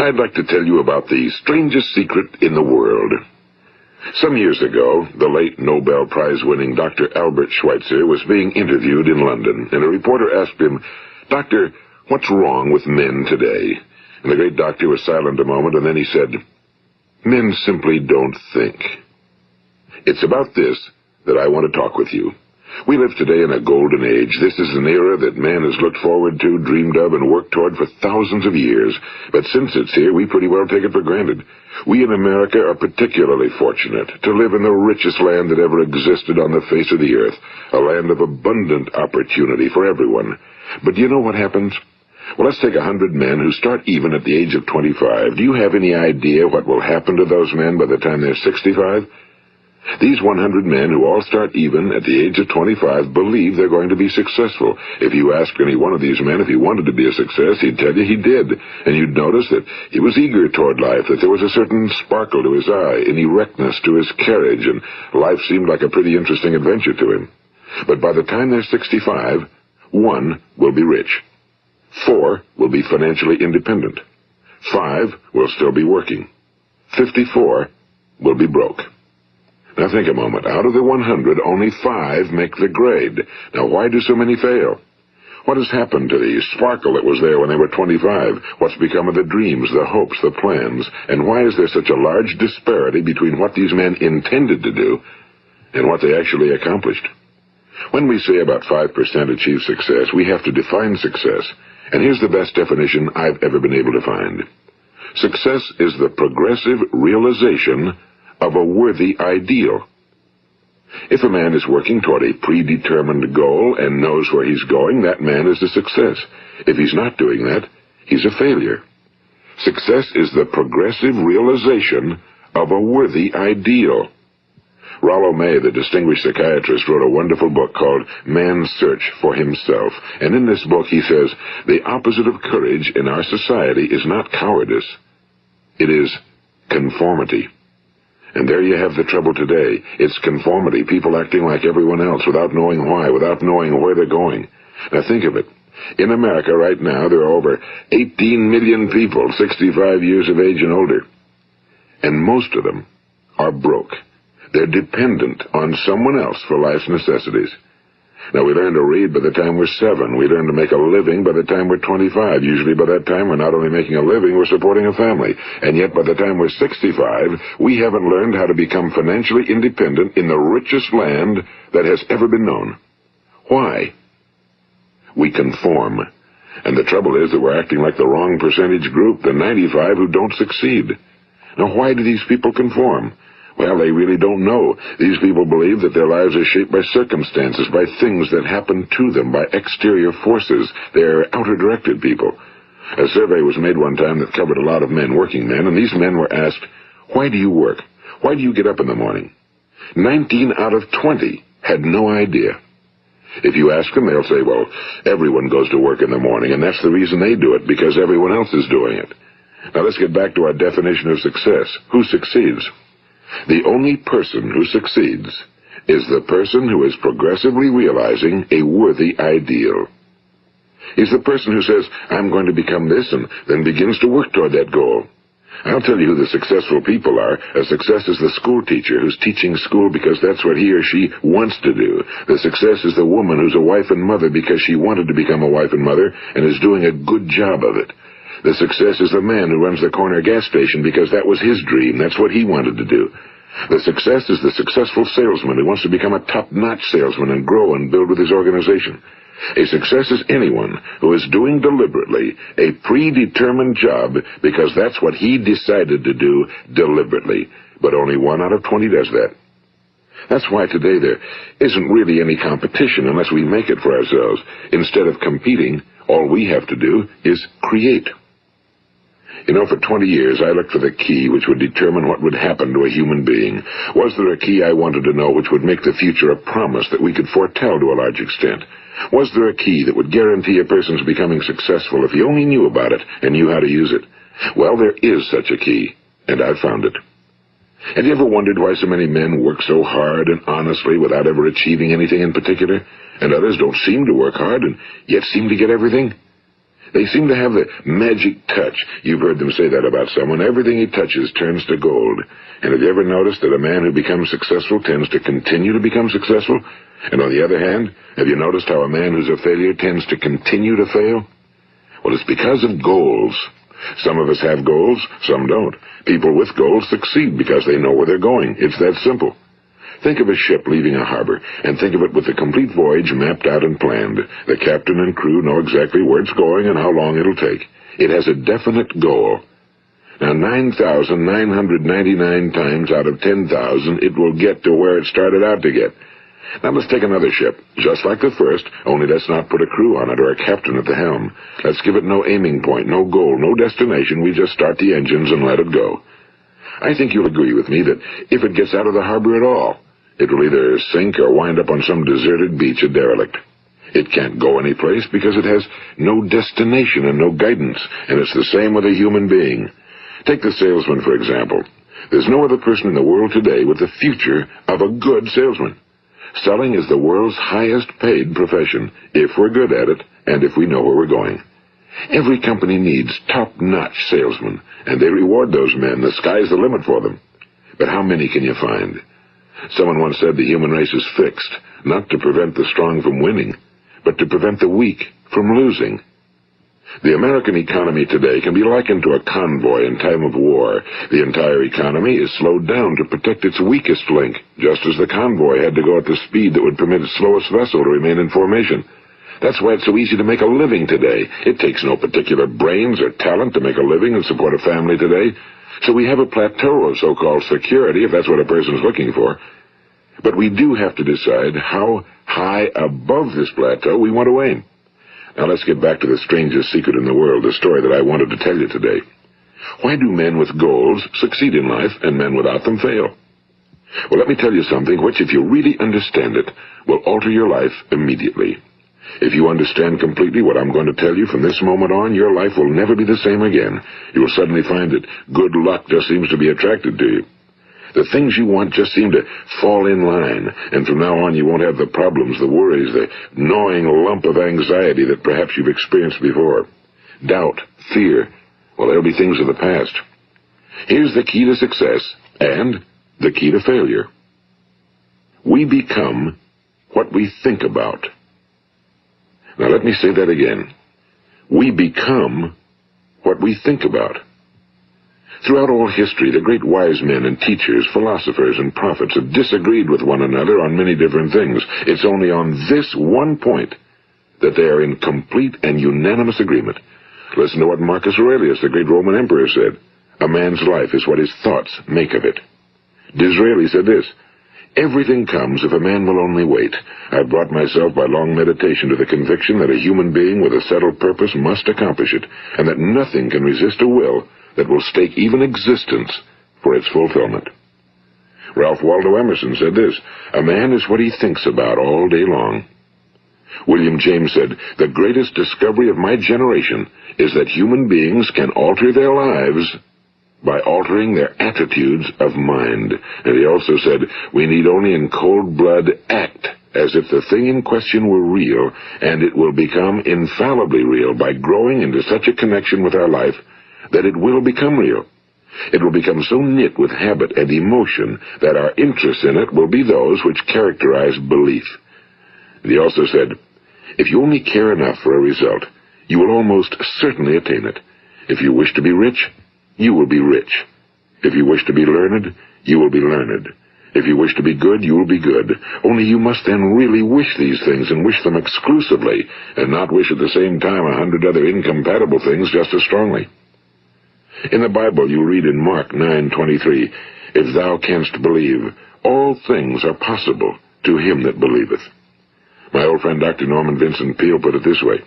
I'd like to tell you about the strangest secret in the world. Some years ago, the late Nobel Prize-winning Dr. Albert Schweitzer was being interviewed in London, and a reporter asked him, "Doctor, what's wrong with men today?" And the great doctor was silent a moment, and then he said, "Men simply don't think." It's about this that I want to talk with you. We live today in a golden age. This is an era that man has looked forward to, dreamed of, and worked toward for thousands of years. But since it's here, we pretty well take it for granted. We in America are particularly fortunate to live in the richest land that ever existed on the face of the earth, a land of abundant opportunity for everyone. But do you know what happens? Well, let's take 100 men who start even at the age of 25. Do you have any idea what will happen to those men by the time they're 65? These 100 men who all start even at the age of 25 believe they're going to be successful. If you asked any one of these men if he wanted to be a success, he'd tell you he did. And you'd notice that he was eager toward life, that there was a certain sparkle to his eye, an erectness to his carriage, and life seemed like a pretty interesting adventure to him. But by the time they're 65, 1 will be rich. 4 will be financially independent. 5 will still be working. 54 will be broke. Now think a moment. Out of the 100, only 5 make the grade. Now why do so many fail? What has happened to the sparkle that was there when they were 25? What's become of the dreams, the hopes, the plans? And why is there such a large disparity between what these men intended to do and what they actually accomplished? When we say about 5% achieve success, we have to define success. And here's the best definition I've ever been able to find. Success is the progressive realization of a worthy ideal. If a man is working toward a predetermined goal and knows where he's going, that man is a success. If he's not doing that, he's a failure. Success is the progressive realization of a worthy ideal. Rollo May, the distinguished psychiatrist, wrote a wonderful book called Man's Search for Himself. And in this book he says, the opposite of courage in our society is not cowardice. It is conformity. And there you have the trouble today. It's conformity, people acting like everyone else without knowing why, without knowing where they're going. Now think of it. In America right now, there are over 18 million people 65 years of age and older. And most of them are broke. They're dependent on someone else for life's necessities. Now, we learn to read by the time we're 7. We learn to make a living by the time we're 25. Usually by that time, we're not only making a living, we're supporting a family. And yet by the time we're 65, we haven't learned how to become financially independent in the richest land that has ever been known. Why? We conform. And the trouble is that we're acting like the wrong percentage group, the 95 who don't succeed. Now, why do these people conform? Well, they really don't know. These people believe that their lives are shaped by circumstances, by things that happen to them, by exterior forces. They're outer-directed people. A survey was made one time that covered a lot of men, working men, and these men were asked, "Why do you work? Why do you get up in the morning?" 19 out of 20 had no idea. If you ask them, they'll say, well, everyone goes to work in the morning, and that's the reason they do it, because everyone else is doing it. Now let's get back to our definition of success. Who succeeds? The only person who succeeds is the person who is progressively realizing a worthy ideal. He's the person who says, I'm going to become this, and then begins to work toward that goal. I'll tell you who the successful people are. A success is the school teacher who's teaching school because that's what he or she wants to do. The success is the woman who's a wife and mother because she wanted to become a wife and mother and is doing a good job of it. The success is the man who runs the corner gas station because that was his dream. That's what he wanted to do. The success is the successful salesman who wants to become a top-notch salesman and grow and build with his organization. A success is anyone who is doing deliberately a predetermined job because that's what he decided to do deliberately. But only 1 out of 20 does that. That's why today there isn't really any competition unless we make it for ourselves. Instead of competing, all we have to do is create. You know, for 20 years, I looked for the key which would determine what would happen to a human being. Was there a key I wanted to know which would make the future a promise that we could foretell to a large extent? Was there a key that would guarantee a person's becoming successful if he only knew about it and knew how to use it? Well, there is such a key, and I've found it. Have you ever wondered why so many men work so hard and honestly without ever achieving anything in particular, and others don't seem to work hard and yet seem to get everything? They seem to have the magic touch. You've heard them say that about someone. Everything he touches turns to gold. And have you ever noticed that a man who becomes successful tends to continue to become successful? And on the other hand, have you noticed how a man who's a failure tends to continue to fail? Well, it's because of goals. Some of us have goals, some don't. People with goals succeed because they know where they're going. It's that simple. Think of a ship leaving a harbor, and think of it with the complete voyage mapped out and planned. The captain and crew know exactly where it's going and how long it'll take. It has a definite goal. Now, 9,999 times out of 10,000, it will get to where it started out to get. Now let's take another ship, just like the first, only let's not put a crew on it or a captain at the helm. Let's give it no aiming point, no goal, no destination. We just start the engines and let it go. I think you'll agree with me that if it gets out of the harbor at all, it will either sink or wind up on some deserted beach, a derelict. It can't go anyplace because it has no destination and no guidance, and it's the same with a human being. Take the salesman, for example. There's no other person in the world today with the future of a good salesman. Selling is the world's highest paid profession, if we're good at it, and if we know where we're going. Every company needs top-notch salesmen, and they reward those men. The sky's the limit for them. But how many can you find? Someone once said the human race is fixed, not to prevent the strong from winning, but to prevent the weak from losing. The American economy today can be likened to a convoy in time of war. The entire economy is slowed down to protect its weakest link, just as the convoy had to go at the speed that would permit its slowest vessel to remain in formation. That's why it's so easy to make a living today. It takes no particular brains or talent to make a living and support a family today. So we have a plateau of so-called security, if that's what a person's looking for. But we do have to decide how high above this plateau we want to aim. Now let's get back to the strangest secret in the world, the story that I wanted to tell you today. Why do men with goals succeed in life and men without them fail? Well, let me tell you something which, if you really understand it, will alter your life immediately. If you understand completely what I'm going to tell you from this moment on, your life will never be the same again. You will suddenly find that good luck just seems to be attracted to you. The things you want just seem to fall in line, and from now on you won't have the problems, the worries, the gnawing lump of anxiety that perhaps you've experienced before. Doubt, fear, well, they'll be things of the past. Here's the key to success and the key to failure. We become what we think about. Now let me say that again. We become what we think about. Throughout all history, the great wise men and teachers, philosophers and prophets have disagreed with one another on many different things. It's only on this one point that they are in complete and unanimous agreement. Listen to what Marcus Aurelius, the great Roman emperor, said. A man's life is what his thoughts make of it. Disraeli said this. Everything comes if a man will only wait. I've brought myself by long meditation to the conviction that a human being with a settled purpose must accomplish it, and that nothing can resist a will that will stake even existence for its fulfillment. Ralph Waldo Emerson said this, a man is what he thinks about all day long. William James said, the greatest discovery of my generation is that human beings can alter their lives by altering their attitudes of mind. And he also said, we need only in cold blood act as if the thing in question were real, and it will become infallibly real by growing into such a connection with our life that it will become real. It will become so knit with habit and emotion that our interest in it will be those which characterize belief. And he also said, if you only care enough for a result, you will almost certainly attain it. If you wish to be rich, you will be rich. If you wish to be learned, you will be learned. If you wish to be good, you will be good. Only you must then really wish these things, and wish them exclusively, and not wish at the same time 100 other incompatible things just as strongly. In the Bible, you read in Mark 9:23, if thou canst believe, all things are possible to him that believeth. My old friend Dr. Norman Vincent Peale put it this way,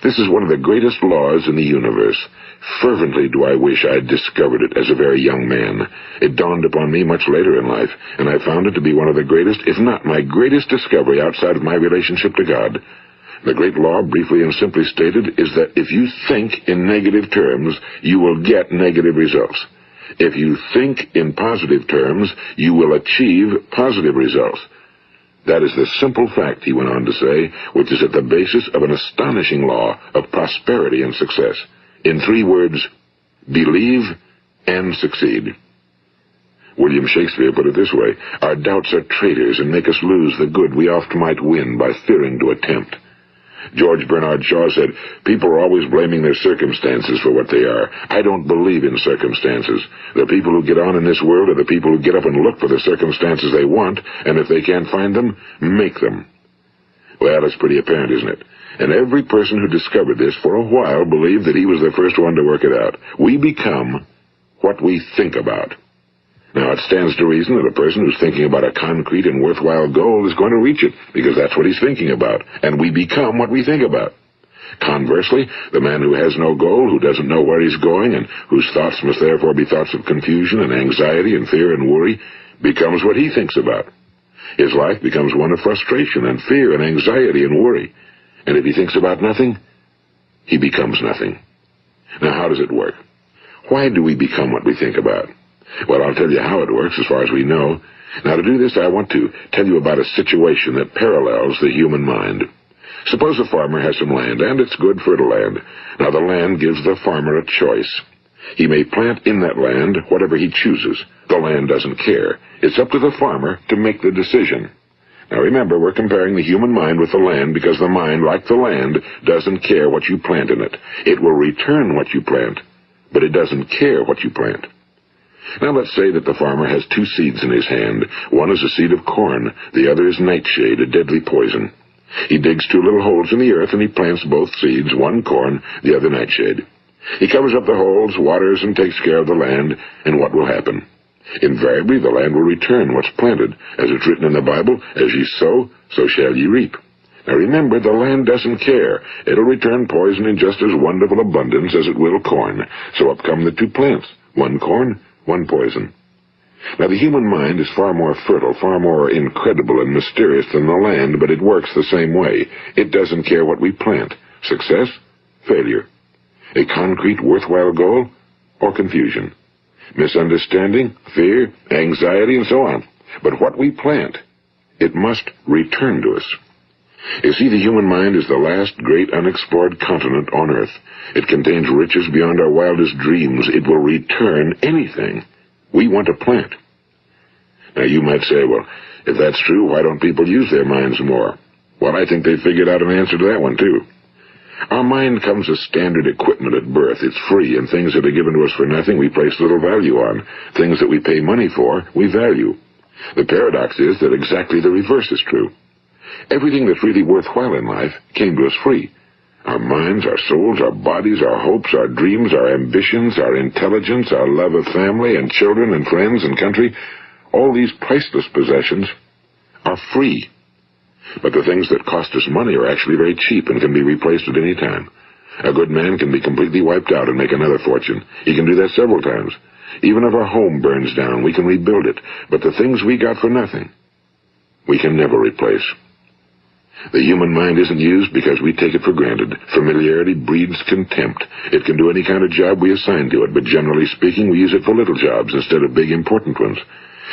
this is one of the greatest laws in the universe. Fervently do I wish I had discovered it as a very young man. It dawned upon me much later in life, and I found it to be one of the greatest, if not my greatest discovery outside of my relationship to God. The great law, briefly and simply stated, is that if you think in negative terms, you will get negative results. If you think in positive terms, you will achieve positive results. That is the simple fact, he went on to say, which is at the basis of an astonishing law of prosperity and success. In 3 words, believe and succeed. William Shakespeare put it this way: our doubts are traitors and make us lose the good we oft might win by fearing to attempt. George Bernard Shaw said, people are always blaming their circumstances for what they are. I don't believe in circumstances. The people who get on in this world are the people who get up and look for the circumstances they want, and if they can't find them, make them. Well, it's pretty apparent, isn't it? And every person who discovered this for a while believed that he was the first one to work it out. We become what we think about. Now, it stands to reason that a person who's thinking about a concrete and worthwhile goal is going to reach it, because that's what he's thinking about, and we become what we think about. Conversely, the man who has no goal, who doesn't know where he's going, and whose thoughts must therefore be thoughts of confusion and anxiety and fear and worry, becomes what he thinks about. His life becomes one of frustration and fear and anxiety and worry. And if he thinks about nothing, he becomes nothing. Now, how does it work? Why do we become what we think about? Well, I'll tell you how it works as far as we know. Now, to do this, I want to tell you about a situation that parallels the human mind. Suppose a farmer has some land, and it's good fertile land. Now, the land gives the farmer a choice. He may plant in that land whatever he chooses. The land doesn't care. It's up to the farmer to make the decision. Now, remember, we're comparing the human mind with the land because the mind, like the land, doesn't care what you plant in it. It will return what you plant, but it doesn't care what you plant. Now, let's say that the farmer has 2 seeds in his hand. One is a seed of corn. The other is nightshade, a deadly poison. He digs 2 little holes in the earth, and he plants both seeds, one corn, the other nightshade. He covers up the holes, waters, and takes care of the land, and what will happen? Invariably, the land will return what's planted. As it's written in the Bible, as ye sow, so shall ye reap. Now remember, the land doesn't care. It'll return poison in just as wonderful abundance as it will corn. So up come the 2 plants, one corn, one poison. Now, the human mind is far more fertile, far more incredible and mysterious than the land, but it works the same way. It doesn't care what we plant. Success, failure. A concrete, worthwhile goal, or confusion. Misunderstanding, fear, anxiety, and so on. But what we plant, it must return to us. You see, the human mind is the last great unexplored continent on Earth. It contains riches beyond our wildest dreams. It will return anything we want to plant. Now, you might say, well, if that's true, why don't people use their minds more? Well, I think they figured out an answer to that one, too. Our mind comes as standard equipment at birth. It's free, and things that are given to us for nothing we place little value on. Things that we pay money for, we value. The paradox is that exactly the reverse is true. Everything that's really worthwhile in life came to us free. Our minds, our souls, our bodies, our hopes, our dreams, our ambitions, our intelligence, our love of family and children and friends and country, all these priceless possessions are free. But the things that cost us money are actually very cheap and can be replaced at any time. A good man can be completely wiped out and make another fortune. He can do that several times. Even if our home burns down, we can rebuild it. But the things we got for nothing, we can never replace. The human mind isn't used because we take it for granted. Familiarity breeds contempt. It can do any kind of job we assign to it, but generally speaking, we use it for little jobs instead of big, important ones.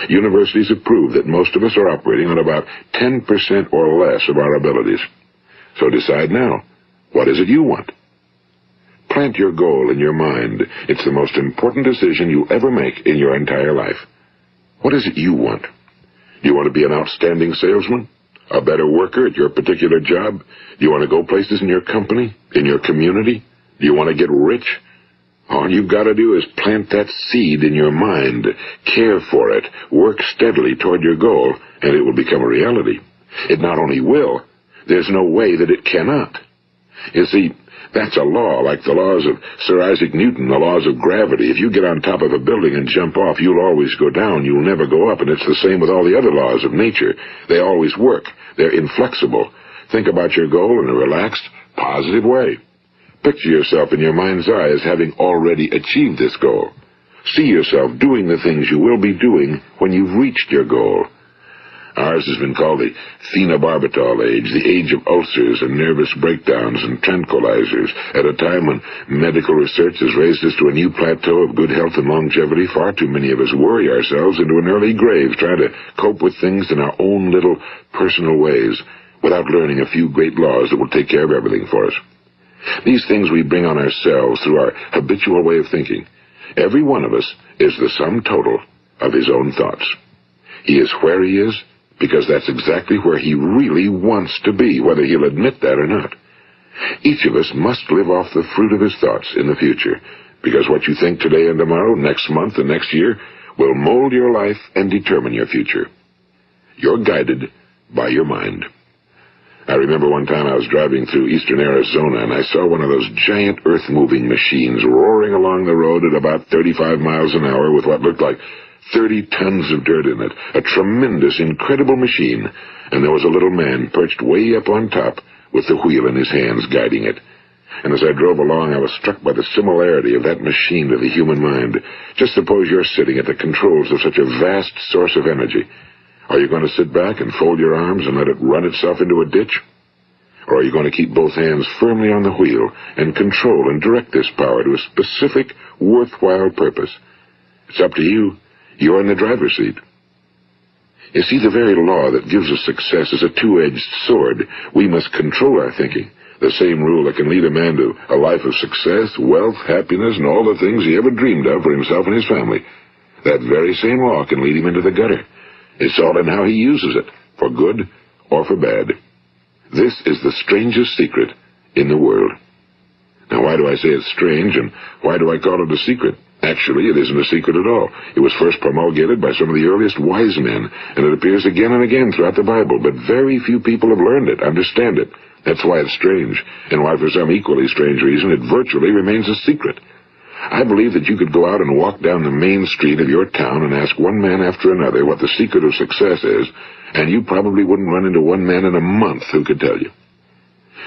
Universities have proved that most of us are operating on about 10% or less of our abilities. So decide now, what is it you want? Plant your goal in your mind. It's the most important decision you'll ever make in your entire life. What is it you want? Do you want to be an outstanding salesman? A better worker at your particular job? Do you want to go places in your company? In your community? Do you want to get rich? All you've got to do is plant that seed in your mind, care for it, work steadily toward your goal, and it will become a reality. It not only will, there's no way that it cannot. You see, that's a law, like the laws of Sir Isaac Newton, the laws of gravity. If you get on top of a building and jump off, you'll always go down. You'll never go up, and it's the same with all the other laws of nature. They always work. They're inflexible. Think about your goal in a relaxed, positive way. Picture yourself in your mind's eye as having already achieved this goal. See yourself doing the things you will be doing when you've reached your goal. Ours has been called the phenobarbital age, the age of ulcers and nervous breakdowns and tranquilizers. At a time when medical research has raised us to a new plateau of good health and longevity, far too many of us worry ourselves into an early grave trying to cope with things in our own little personal ways without learning a few great laws that will take care of everything for us. These things we bring on ourselves through our habitual way of thinking. Every one of us is the sum total of his own thoughts. He is where he is because that's exactly where he really wants to be, whether he'll admit that or not. Each of us must live off the fruit of his thoughts in the future, because what you think today and tomorrow, next month and next year, will mold your life and determine your future. You're guided by your mind. I remember one time I was driving through eastern Arizona, and I saw one of those giant earth-moving machines roaring along the road at about 35 miles an hour with what looked like 30 tons of dirt in it. A tremendous, incredible machine, and there was a little man perched way up on top with the wheel in his hands guiding it. And as I drove along, I was struck by the similarity of that machine to the human mind. Just suppose you're sitting at the controls of such a vast source of energy. Are you going to sit back and fold your arms and let it run itself into a ditch? Or are you going to keep both hands firmly on the wheel and control and direct this power to a specific, worthwhile purpose? It's up to you. You're in the driver's seat. You see, the very law that gives us success is a two-edged sword. We must control our thinking. The same rule that can lead a man to a life of success, wealth, happiness, and all the things he ever dreamed of for himself and his family. That very same law can lead him into the gutter. It's all in how he uses it, for good or for bad. This is the strangest secret in the world. Now, why do I say it's strange, and why do I call it a secret? Actually, it isn't a secret at all. It was first promulgated by some of the earliest wise men, and it appears again and again throughout the Bible, but very few people have learned it, understand it. That's why it's strange, and why for some equally strange reason it virtually remains a secret. I believe that you could go out and walk down the main street of your town and ask one man after another what the secret of success is, and you probably wouldn't run into one man in a month who could tell you.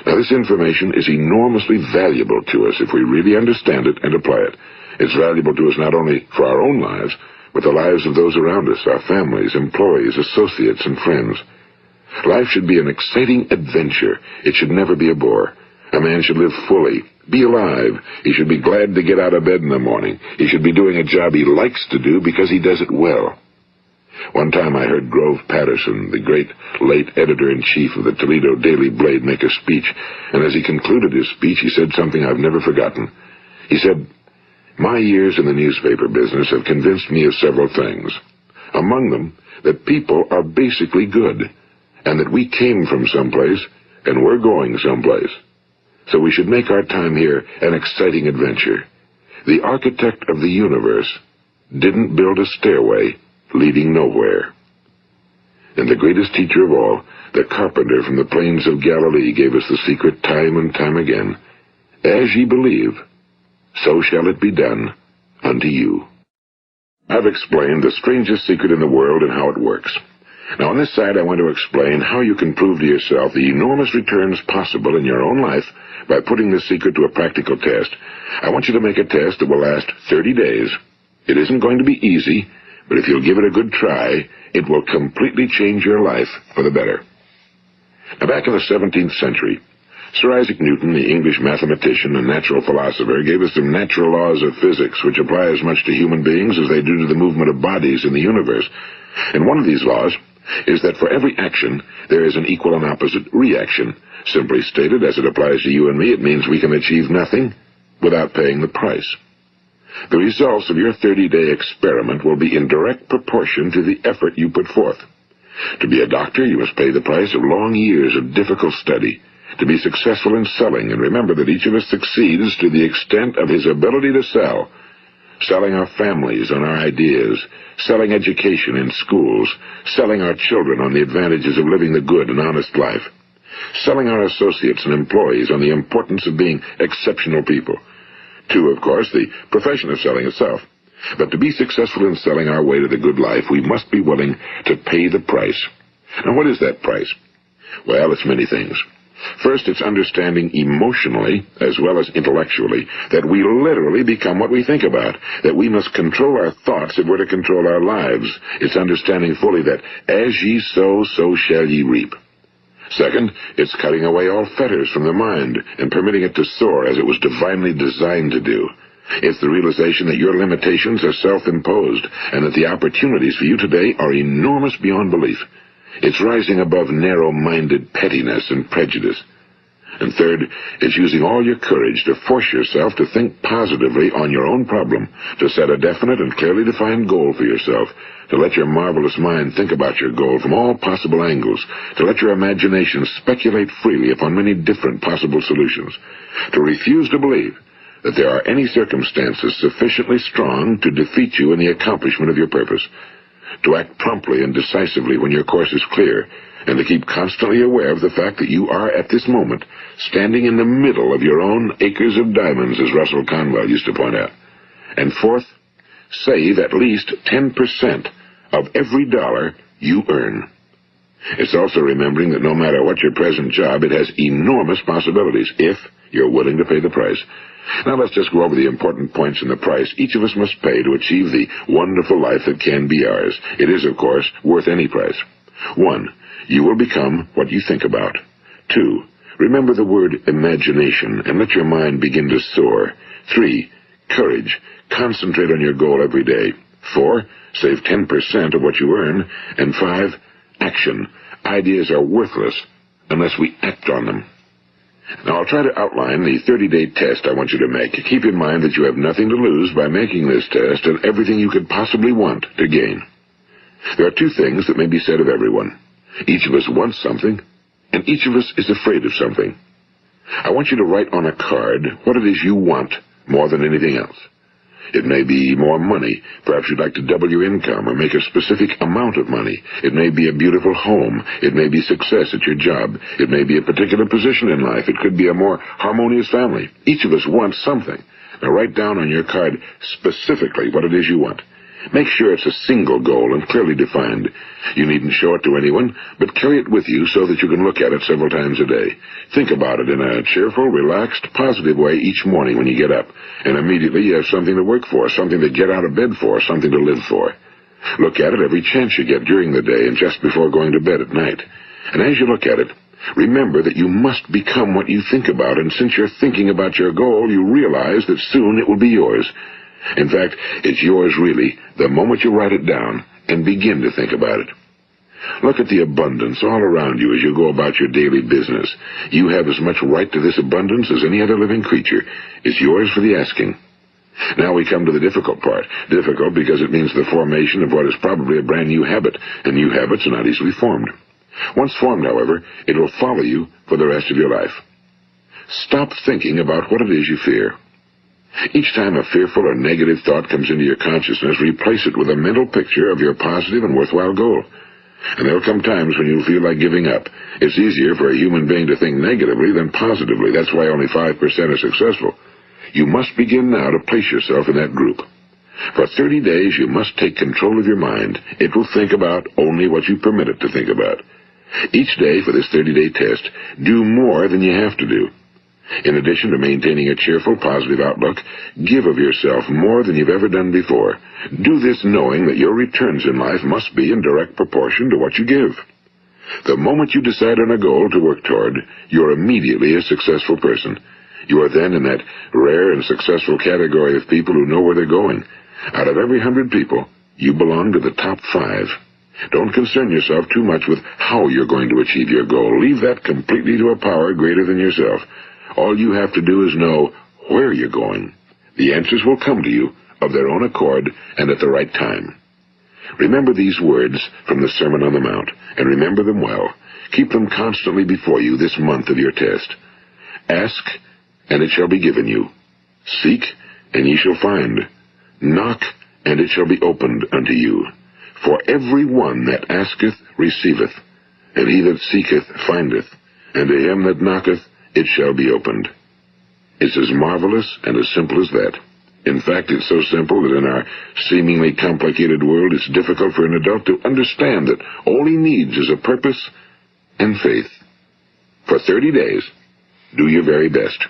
Now, this information is enormously valuable to us if we really understand it and apply it. It's valuable to us not only for our own lives, but the lives of those around us, our families, employees, associates, and friends. Life should be an exciting adventure. It should never be a bore. A man should live fully, be alive. He should be glad to get out of bed in the morning. He should be doing a job he likes to do because he does it well. One time I heard Grove Patterson, the great late editor-in-chief of the Toledo Daily Blade, make a speech, and as he concluded his speech, he said something I've never forgotten. He said, "My years in the newspaper business have convinced me of several things. Among them, that people are basically good, and that we came from someplace, and we're going someplace. So we should make our time here an exciting adventure. The architect of the universe didn't build a stairway leading nowhere." And the greatest teacher of all, the carpenter from the plains of Galilee, gave us the secret time and time again. As ye believe, so shall it be done unto you. I've explained the strangest secret in the world and how it works. Now, on this side, I want to explain how you can prove to yourself the enormous returns possible in your own life by putting this secret to a practical test. I want you to make a test that will last 30 days. It isn't going to be easy, but if you'll give it a good try, it will completely change your life for the better. Now, back in the 17th century, Sir Isaac Newton, the English mathematician and natural philosopher, gave us some natural laws of physics which apply as much to human beings as they do to the movement of bodies in the universe. And one of these laws is that for every action, there is an equal and opposite reaction. Simply stated, as it applies to you and me, it means we can achieve nothing without paying the price. The results of your 30-day experiment will be in direct proportion to the effort you put forth. To be a doctor, you must pay the price of long years of difficult study. To be successful in selling, and remember that each of us succeeds to the extent of his ability to sell. Selling our families on our ideas, selling education in schools, selling our children on the advantages of living the good and honest life, selling our associates and employees on the importance of being exceptional people. To, of course, the profession of selling itself. But to be successful in selling our way to the good life, we must be willing to pay the price. Now, what is that price? Well, it's many things. First, it's understanding emotionally, as well as intellectually, that we literally become what we think about, that we must control our thoughts if we're to control our lives. It's understanding fully that as ye sow, so shall ye reap. Second, it's cutting away all fetters from the mind and permitting it to soar as it was divinely designed to do. It's the realization that your limitations are self-imposed and that the opportunities for you today are enormous beyond belief. It's rising above narrow-minded pettiness and prejudice. And third, it's using all your courage to force yourself to think positively on your own problem, to set a definite and clearly defined goal for yourself, to let your marvelous mind think about your goal from all possible angles, to let your imagination speculate freely upon many different possible solutions, to refuse to believe that there are any circumstances sufficiently strong to defeat you in the accomplishment of your purpose, to act promptly and decisively when your course is clear, and to keep constantly aware of the fact that you are, at this moment, standing in the middle of your own acres of diamonds, as Russell Conwell used to point out. And fourth, save at least 10% of every dollar you earn. It's also remembering that no matter what your present job, it has enormous possibilities, if you're willing to pay the price. Now let's just go over the important points in the price each of us must pay to achieve the wonderful life that can be ours. It is, of course, worth any price. 1. You will become what you think about. 2. Remember the word imagination and let your mind begin to soar. 3. Courage. Concentrate on your goal every day. 4. Save 10% of what you earn. And 5. Action. Ideas are worthless unless we act on them. Now, I'll try to outline the 30-day test I want you to make. Keep in mind that you have nothing to lose by making this test and everything you could possibly want to gain. There are 2 things that may be said of everyone. Each of us wants something, and each of us is afraid of something. I want you to write on a card what it is you want more than anything else. It may be more money. Perhaps you'd like to double your income or make a specific amount of money. It may be a beautiful home. It may be success at your job. It may be a particular position in life. It could be a more harmonious family. Each of us wants something. Now write down on your card specifically what it is you want. Make sure it's a single goal and clearly defined. You needn't show it to anyone, but carry it with you so that you can look at it several times a day. Think about it in a cheerful, relaxed, positive way each morning when you get up, and immediately you have something to work for, something to get out of bed for, something to live for. Look at it every chance you get during the day and just before going to bed at night. And as you look at it, remember that you must become what you think about, and since you're thinking about your goal, you realize that soon it will be yours. In fact, it's yours really the moment you write it down and begin to think about it. Look at the abundance all around you as you go about your daily business. You have as much right to this abundance as any other living creature. It's yours for the asking. Now we come to the difficult part. Difficult because it means the formation of what is probably a brand new habit, and new habits are not easily formed. Once formed, however, it will follow you for the rest of your life. Stop thinking about what it is you fear. Each time a fearful or negative thought comes into your consciousness, replace it with a mental picture of your positive and worthwhile goal. And there will come times when you'll feel like giving up. It's easier for a human being to think negatively than positively. That's why only 5% are successful. You must begin now to place yourself in that group. For 30 days, you must take control of your mind. It will think about only what you permit it to think about. Each day for this 30-day test, do more than you have to do. In addition to maintaining a cheerful, positive outlook, give of yourself more than you've ever done before. Do this knowing that your returns in life must be in direct proportion to what you give. The moment you decide on a goal to work toward, you're immediately a successful person. You are then in that rare and successful category of people who know where they're going. Out of every 100 people, you belong to the top 5. Don't concern yourself too much with how you're going to achieve your goal. Leave that completely to a power greater than yourself. All you have to do is know where you're going. The answers will come to you of their own accord and at the right time. Remember these words from the Sermon on the Mount, and remember them well. Keep them constantly before you this month of your test. Ask, and it shall be given you. Seek, and ye shall find. Knock, and it shall be opened unto you. For every one that asketh receiveth, and he that seeketh findeth, and to him that knocketh it shall be opened. It's as marvelous and as simple as that. In fact, it's so simple that in our seemingly complicated world, it's difficult for an adult to understand that all he needs is a purpose and faith. For 30 days, do your very best.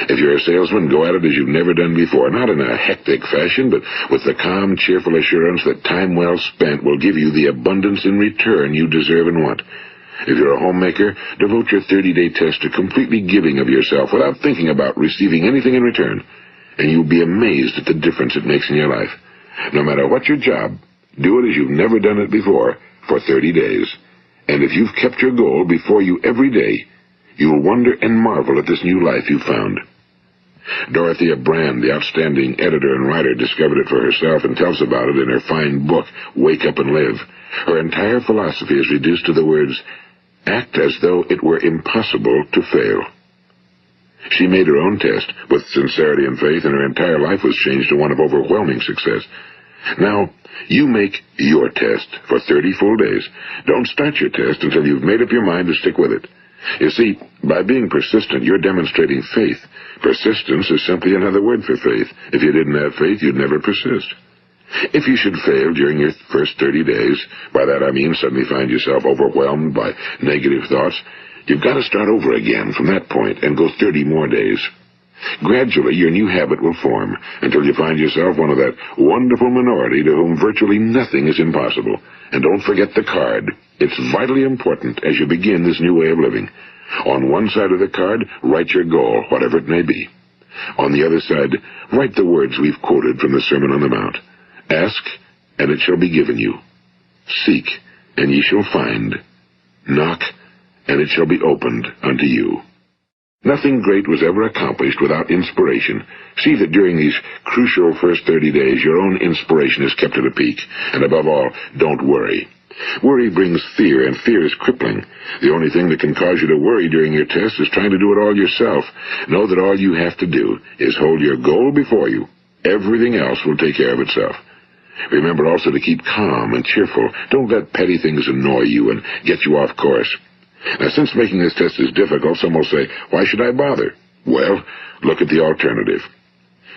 If you're a salesman, go at it as you've never done before, not in a hectic fashion, but with the calm, cheerful assurance that time well spent will give you the abundance in return you deserve and want. If you're a homemaker, devote your 30-day test to completely giving of yourself without thinking about receiving anything in return, and you'll be amazed at the difference it makes in your life. No matter what your job, do it as you've never done it before for 30 days. And if you've kept your goal before you every day, you'll wonder and marvel at this new life you've found. Dorothea Brand, the outstanding editor and writer, discovered it for herself and tells about it in her fine book, Wake Up and Live. Her entire philosophy is reduced to the words, act as though it were impossible to fail. She made her own test with sincerity and faith, and her entire life was changed to one of overwhelming success. Now, you make your test for 30 full days. Don't start your test until you've made up your mind to stick with it. You see, by being persistent, you're demonstrating faith. Persistence is simply another word for faith. If you didn't have faith, you'd never persist. If you should fail during your first 30 days, by that I mean suddenly find yourself overwhelmed by negative thoughts, you've got to start over again from that point and go 30 more days. Gradually, your new habit will form until you find yourself one of that wonderful minority to whom virtually nothing is impossible. And don't forget the card. It's vitally important as you begin this new way of living. On one side of the card, write your goal, whatever it may be. On the other side, write the words we've quoted from the Sermon on the Mount. Ask, and it shall be given you. Seek, and ye shall find. Knock, and it shall be opened unto you. Nothing great was ever accomplished without inspiration. See that during these crucial first 30 days, your own inspiration is kept at a peak. And above all, don't worry. Worry brings fear, and fear is crippling. The only thing that can cause you to worry during your test is trying to do it all yourself. Know that all you have to do is hold your goal before you. Everything else will take care of itself. Remember also to keep calm and cheerful. Don't let petty things annoy you and get you off course. Now, since making this test is difficult, some will say, why should I bother? Well, look at the alternative.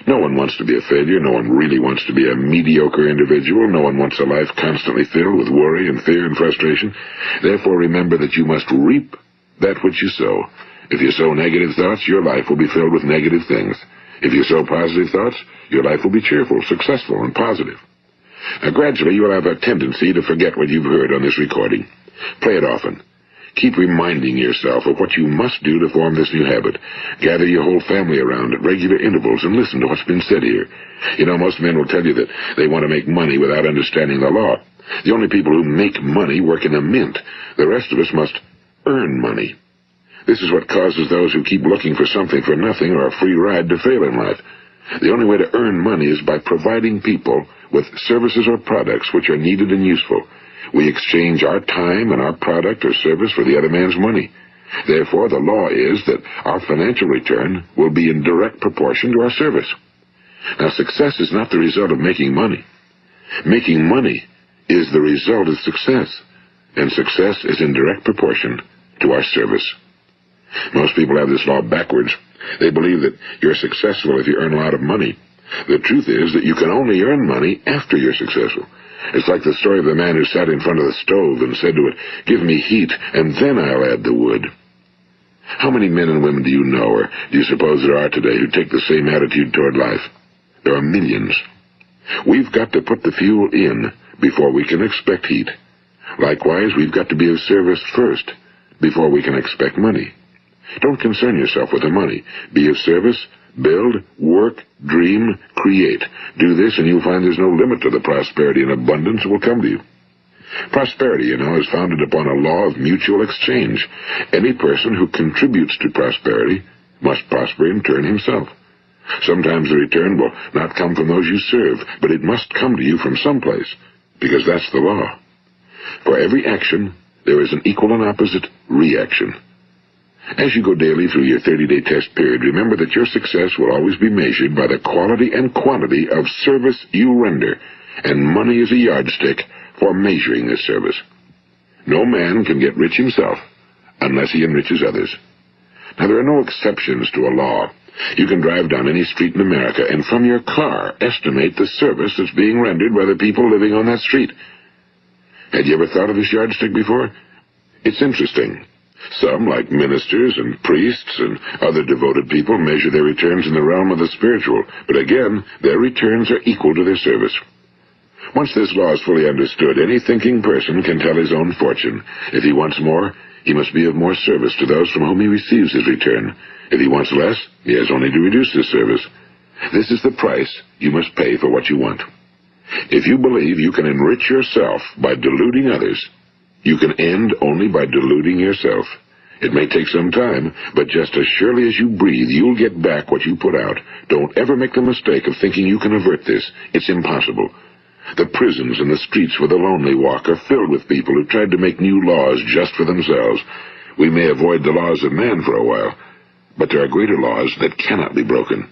No one wants to be a failure. No one really wants to be a mediocre individual. No one wants a life constantly filled with worry and fear and frustration. Therefore, remember that you must reap that which you sow. If you sow negative thoughts, your life will be filled with negative things. If you sow positive thoughts, your life will be cheerful, successful, and positive. Now, gradually, you will have a tendency to forget what you've heard on this recording. Play it often. Keep reminding yourself of what you must do to form this new habit. Gather your whole family around at regular intervals and listen to what's been said here. You know, most men will tell you that they want to make money without understanding the law. The only people who make money work in a mint. The rest of us must earn money. This is what causes those who keep looking for something for nothing or a free ride to fail in life. The only way to earn money is by providing people with services or products which are needed and useful. We exchange our time and our product or service for the other man's money. Therefore, the law is that our financial return will be in direct proportion to our service. Now, success is not the result of making money. Making money is the result of success, and success is in direct proportion to our service. Most people have this law backwards. They believe that you're successful if you earn a lot of money. The truth is that you can only earn money after you're successful. It's like the story of the man who sat in front of the stove and said to it, give me heat, and then I'll add the wood. How many men and women do you know, or do you suppose there are today, who take the same attitude toward life? There are millions. We've got to put the fuel in before we can expect heat. Likewise, we've got to be of service first before we can expect money. Don't concern yourself with the money. Be of service. Build, work, dream, create. Do this and you'll find there's no limit to the prosperity and abundance that will come to you. Prosperity, you know, is founded upon a law of mutual exchange. Any person who contributes to prosperity must prosper in turn himself. Sometimes the return will not come from those you serve, but it must come to you from someplace, because that's the law. For every action, there is an equal and opposite reaction. As you go daily through your 30-day test period, remember that your success will always be measured by the quality and quantity of service you render, and money is a yardstick for measuring this service. No man can get rich himself unless he enriches others. Now, there are no exceptions to a law. You can drive down any street in America and from your car estimate the service that's being rendered by the people living on that street. Had you ever thought of this yardstick before? It's interesting. Some, like ministers and priests and other devoted people, measure their returns in the realm of the spiritual, but again, their returns are equal to their service. Once this law is fully understood, any thinking person can tell his own fortune. If he wants more, he must be of more service to those from whom he receives his return. If he wants less, he has only to reduce his service. This is the price you must pay for what you want. If you believe you can enrich yourself by deluding others, you can end only by deluding yourself. It may take some time, but just as surely as you breathe, you'll get back what you put out. Don't ever make the mistake of thinking you can avert this. It's impossible. The prisons and the streets where the lonely walk are filled with people who tried to make new laws just for themselves. We may avoid the laws of man for a while, but there are greater laws that cannot be broken.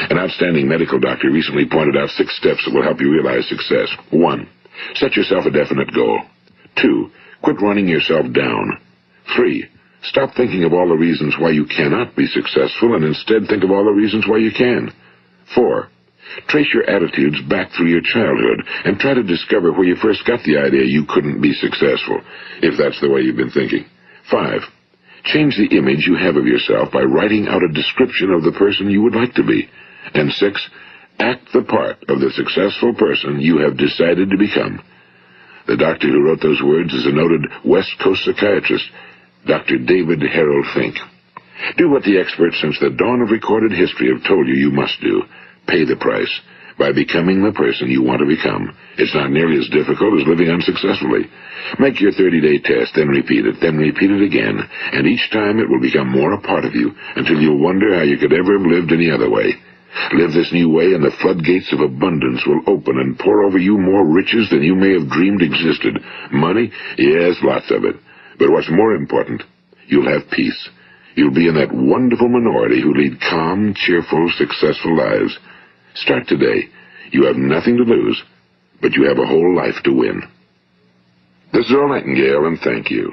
An outstanding medical doctor recently pointed out 6 steps that will help you realize success. 1. Set yourself a definite goal. 2. Quit running yourself down. 3. Stop thinking of all the reasons why you cannot be successful and instead think of all the reasons why you can. 4. Trace your attitudes back through your childhood and try to discover where you first got the idea you couldn't be successful, if that's the way you've been thinking. 5. Change the image you have of yourself by writing out a description of the person you would like to be. And 6. Act the part of the successful person you have decided to become. The doctor who wrote those words is a noted West Coast psychiatrist, Dr. David Harold Fink. Do what the experts since the dawn of recorded history have told you you must do. Pay the price by becoming the person you want to become. It's not nearly as difficult as living unsuccessfully. Make your 30-day test, then repeat it again, and each time it will become more a part of you until you'll wonder how you could ever have lived any other way. Live this new way and the floodgates of abundance will open and pour over you more riches than you may have dreamed existed. Money? Yes, lots of it. But what's more important, you'll have peace. You'll be in that wonderful minority who lead calm, cheerful, successful lives. Start today. You have nothing to lose, but you have a whole life to win. This is Earl Nightingale, and thank you.